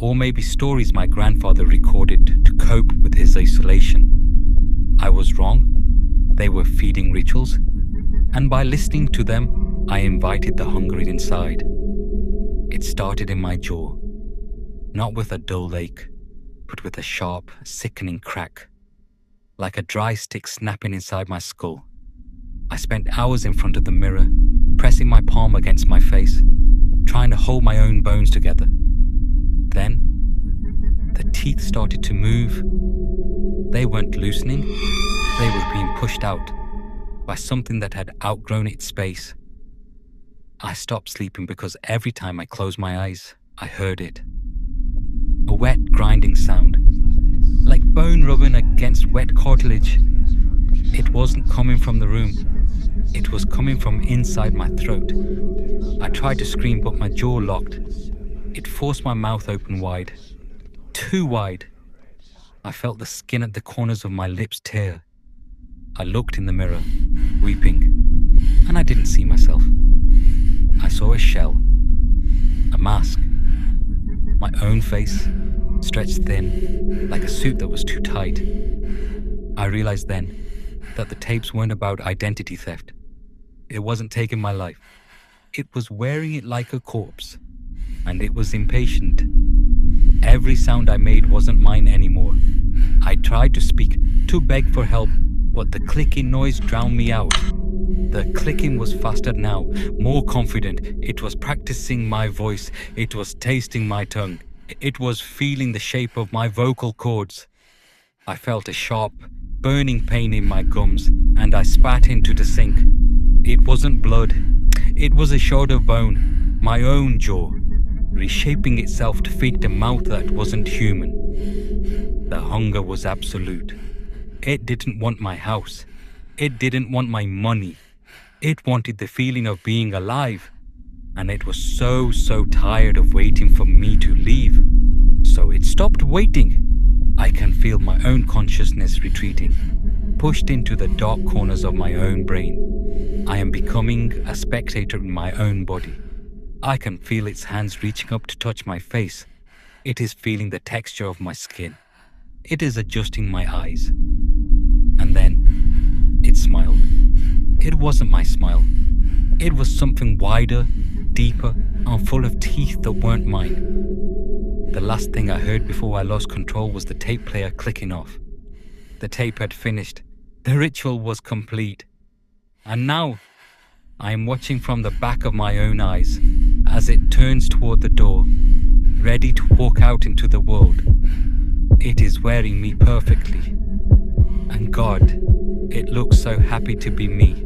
Or maybe stories my grandfather recorded to cope with his isolation. I was wrong. They were feeding rituals. And by listening to them, I invited the hunger inside. It started in my jaw. Not with a dull ache, but with a sharp, sickening crack. Like a dry stick snapping inside my skull. I spent hours in front of the mirror, pressing my palm against my face, trying to hold my own bones together. Then, the teeth started to move. They weren't loosening, they were being pushed out by something that had outgrown its space. I stopped sleeping because every time I closed my eyes, I heard it. A wet, grinding sound, like bone rubbing against wet cartilage. It wasn't coming from the room. It was coming from inside my throat. I tried to scream, but my jaw locked. It forced my mouth open wide. Too wide. I felt the skin at the corners of my lips tear. I looked in the mirror, weeping, and I didn't see myself. I saw a shell, a mask, my own face, stretched thin, like a suit that was too tight. I realized then that the tapes weren't about identity theft. It wasn't taking my life. It was wearing it like a corpse, and it was impatient. Every sound I made wasn't mine anymore. I tried to speak, to beg for help, but the clicking noise drowned me out. The clicking was faster now, more confident. It was practicing my voice. It was tasting my tongue. It was feeling the shape of my vocal cords. I felt a sharp, burning pain in my gums, and I spat into the sink. It wasn't blood. It was a shard of bone, my own jaw, reshaping itself to feed the mouth that wasn't human. The hunger was absolute. It didn't want my house. It didn't want my money. It wanted the feeling of being alive. And it was so tired of waiting for me to leave. So it stopped waiting. I can feel my own consciousness retreating, pushed into the dark corners of my own brain. I am becoming a spectator in my own body. I can feel its hands reaching up to touch my face. It is feeling the texture of my skin. It is adjusting my eyes. And then, it smiled. It wasn't my smile. It was something wider, deeper, and full of teeth that weren't mine. The last thing I heard before I lost control was the tape player clicking off. The tape had finished. The ritual was complete. And now, I am watching from the back of my own eyes as it turns toward the door, ready to walk out into the world. It is wearing me perfectly. And God, it looks so happy to be me.